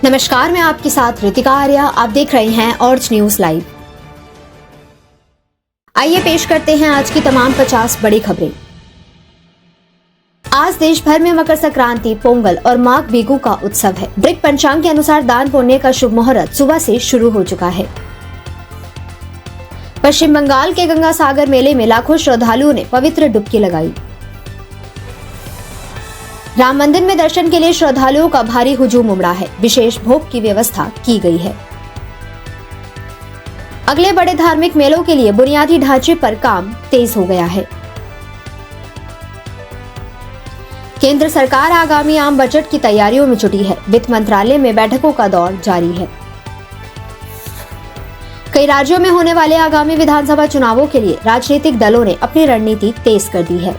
नमस्कार, मैं आपके साथ रितिका आर्या। आप देख रहे हैं ऑर्ज न्यूज लाइव। आइए पेश करते हैं आज की तमाम 50 बड़ी खबरें। आज देश भर में मकर संक्रांति, पोंगल और माघ बिहू का उत्सव है। वृक पंचांग के अनुसार दान पुण्य का शुभ मुहूर्त सुबह से शुरू हो चुका है। पश्चिम बंगाल के गंगा सागर मेले में लाखों श्रद्धालुओं ने पवित्र डुबकी लगाई। राम मंदिर में दर्शन के लिए श्रद्धालुओं का भारी हुजूम उमड़ा है। विशेष भोग की व्यवस्था की गई है। अगले बड़े धार्मिक मेलों के लिए बुनियादी ढांचे पर काम तेज हो गया है। केंद्र सरकार आगामी आम बजट की तैयारियों में जुटी है। वित्त मंत्रालय में बैठकों का दौर जारी है। कई राज्यों में होने वाले आगामी विधानसभा चुनावों के लिए राजनीतिक दलों ने अपनी रणनीति तेज कर दी है।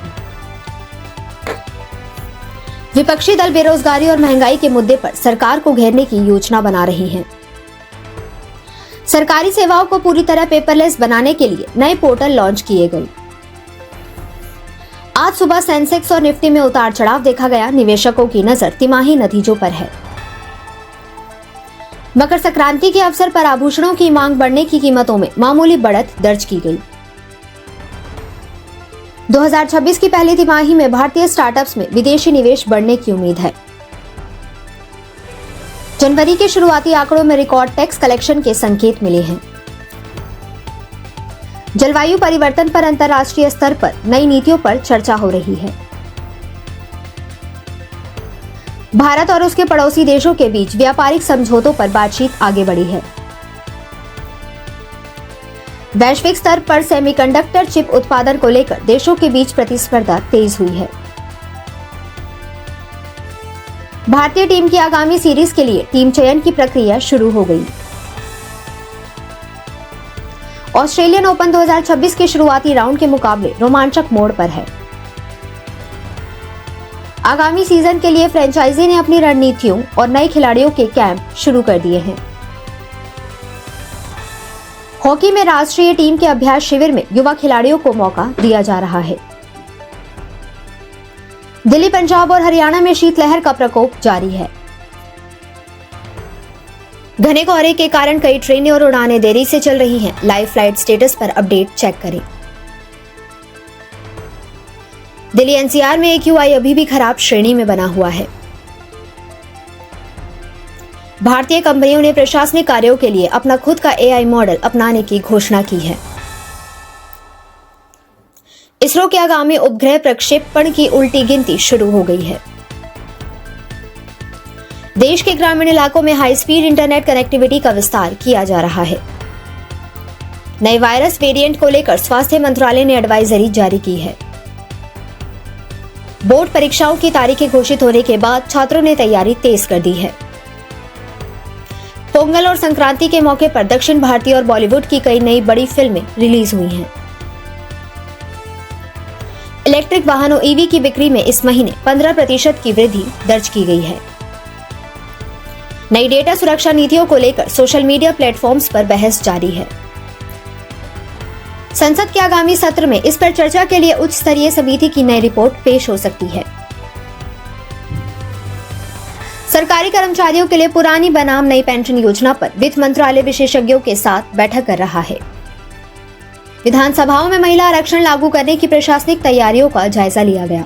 विपक्षी दल बेरोजगारी और महंगाई के मुद्दे पर सरकार को घेरने की योजना बना रही हैं। सरकारी सेवाओं को पूरी तरह पेपरलेस बनाने के लिए नए पोर्टल लॉन्च किए गए। आज सुबह सेंसेक्स और निफ्टी में उतार चढ़ाव देखा गया। निवेशकों की नजर तिमाही नतीजों पर है। मकर संक्रांति के अवसर पर आभूषणों की मांग बढ़ने की कीमतों में मामूली बढ़त दर्ज की गई। 2026 की पहली तिमाही में भारतीय स्टार्टअप्स में विदेशी निवेश बढ़ने की उम्मीद है। जनवरी के शुरुआती आंकड़ों में रिकॉर्ड टैक्स कलेक्शन के संकेत मिले हैं। जलवायु परिवर्तन पर अंतर्राष्ट्रीय स्तर पर नई नीतियों पर चर्चा हो रही है। भारत और उसके पड़ोसी देशों के बीच व्यापारिक समझौतों पर बातचीत आगे बढ़ी है। वैश्विक स्तर पर सेमीकंडक्टर चिप उत्पादन को लेकर देशों के बीच प्रतिस्पर्धा तेज हुई है। भारतीय टीम की आगामी सीरीज के लिए टीम चयन की प्रक्रिया शुरू हो गई। ऑस्ट्रेलियन ओपन 2026 के शुरुआती राउंड के मुकाबले रोमांचक मोड़ पर है। आगामी सीजन के लिए फ्रेंचाइजी ने अपनी रणनीतियों और नए खिलाड़ियों के कैंप शुरू कर दिए हैं। हॉकी में राष्ट्रीय टीम के अभ्यास शिविर में युवा खिलाड़ियों को मौका दिया जा रहा है। दिल्ली, पंजाब और हरियाणा में शीतलहर का प्रकोप जारी है। घने कोहरे के कारण कई ट्रेनें और उड़ानें देरी से चल रही हैं। लाइव फ्लाइट स्टेटस पर अपडेट चेक करें। दिल्ली एनसीआर में AQI अभी भी खराब श्रेणी में बना हुआ है। भारतीय कंपनियों ने प्रशासनिक कार्यों के लिए अपना खुद का AI मॉडल अपनाने की घोषणा की है। इसरो के आगामी उपग्रह प्रक्षेपण की उल्टी गिनती शुरू हो गई है। देश के ग्रामीण इलाकों में हाई स्पीड इंटरनेट कनेक्टिविटी का विस्तार किया जा रहा है। नए वायरस वेरिएंट को लेकर स्वास्थ्य मंत्रालय ने एडवाइजरी जारी की है। बोर्ड परीक्षाओं की तारीखें घोषित होने के बाद छात्रों ने तैयारी तेज कर दी है। पोंगल और संक्रांति के मौके पर दक्षिण भारतीय और बॉलीवुड की कई नई बड़ी फिल्में रिलीज हुई हैं। इलेक्ट्रिक वाहनों EV की बिक्री में इस महीने 15% की वृद्धि दर्ज की गई है। नई डेटा सुरक्षा नीतियों को लेकर सोशल मीडिया प्लेटफॉर्म्स पर बहस जारी है। संसद के आगामी सत्र में इस पर चर्चा के लिए उच्च स्तरीय समिति की नई रिपोर्ट पेश हो सकती है। सरकारी कर्मचारियों के लिए पुरानी बनाम नई पेंशन योजना पर वित्त मंत्रालय विशेषज्ञों के साथ बैठक कर रहा है। विधानसभाओं में महिला आरक्षण लागू करने की प्रशासनिक तैयारियों का जायजा लिया गया।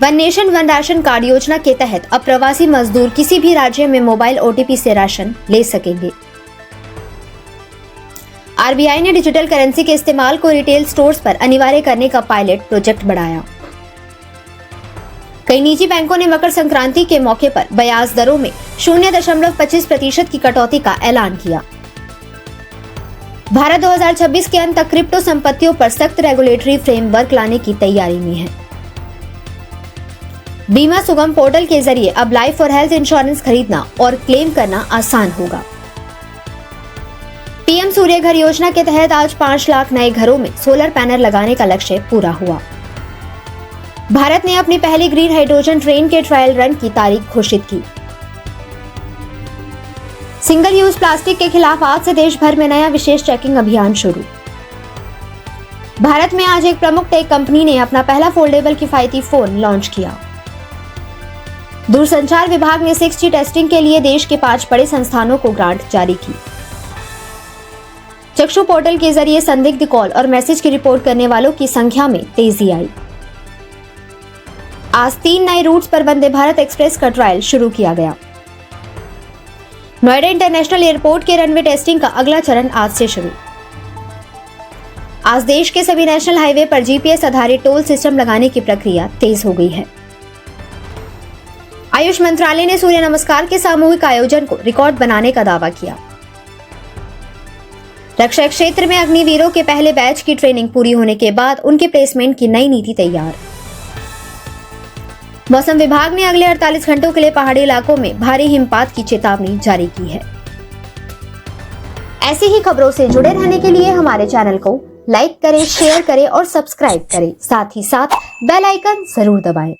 One nation one ration card योजना के तहत अब प्रवासी मजदूर किसी भी राज्य में मोबाइल OTP से राशन ले सकेंगे। RBI ने डिजिटल करेंसी के इस्तेमाल को रिटेल स्टोर्स पर अनिवार्य करने का पायलट प्रोजेक्ट बढ़ाया। कई निजी बैंकों ने मकर संक्रांति के मौके पर ब्याज दरों में 0.25% की कटौती का ऐलान किया। भारत 2026 के अंत तक क्रिप्टो संपत्तियों पर सख्त रेगुलेटरी फ्रेमवर्क लाने की तैयारी में है। बीमा सुगम पोर्टल के जरिए अब लाइफ और हेल्थ इंश्योरेंस खरीदना और क्लेम करना आसान होगा। PM सूर्य घर योजना के तहत आज 5 लाख नए घरों में सोलर पैनल लगाने का लक्ष्य पूरा हुआ। भारत ने अपनी पहली ग्रीन हाइड्रोजन ट्रेन के ट्रायल रन की तारीख घोषित की। सिंगल यूज प्लास्टिक के खिलाफ आज से देश भर में नया विशेष चेकिंग अभियान शुरू। भारत में आज एक प्रमुख टेक कंपनी ने अपना पहला फोल्डेबल किफायती फोन लॉन्च किया। दूरसंचार विभाग ने 6G टेस्टिंग के लिए देश के 5 बड़े संस्थानों को ग्रांट जारी की। चक्षु पोर्टल के जरिए संदिग्ध कॉल और मैसेज की रिपोर्ट करने वालों की संख्या में तेजी आई। आज 3 नए रूट्स पर वंदे भारत एक्सप्रेस का ट्रायल शुरू किया गया। नोएडा इंटरनेशनल एयरपोर्ट के रनवे टेस्टिंग का अगला चरण आज से शुरू। आज देश के सभी नेशनल हाईवे पर जीपीएस आधारित टोल सिस्टम लगाने की प्रक्रिया तेज हो गई है। आयुष मंत्रालय ने सूर्य नमस्कार के सामूहिक आयोजन को रिकॉर्ड बनाने का दावा किया। रक्षा क्षेत्र में अग्निवीरों के पहले बैच की ट्रेनिंग पूरी होने के बाद उनके प्लेसमेंट की नई नीति तैयार। मौसम विभाग ने अगले 48 घंटों के लिए पहाड़ी इलाकों में भारी हिमपात की चेतावनी जारी की है। ऐसी ही खबरों से जुड़े रहने के लिए हमारे चैनल को लाइक करें, शेयर करें और सब्सक्राइब करें। साथ ही साथ बेल आइकन जरूर दबाएं।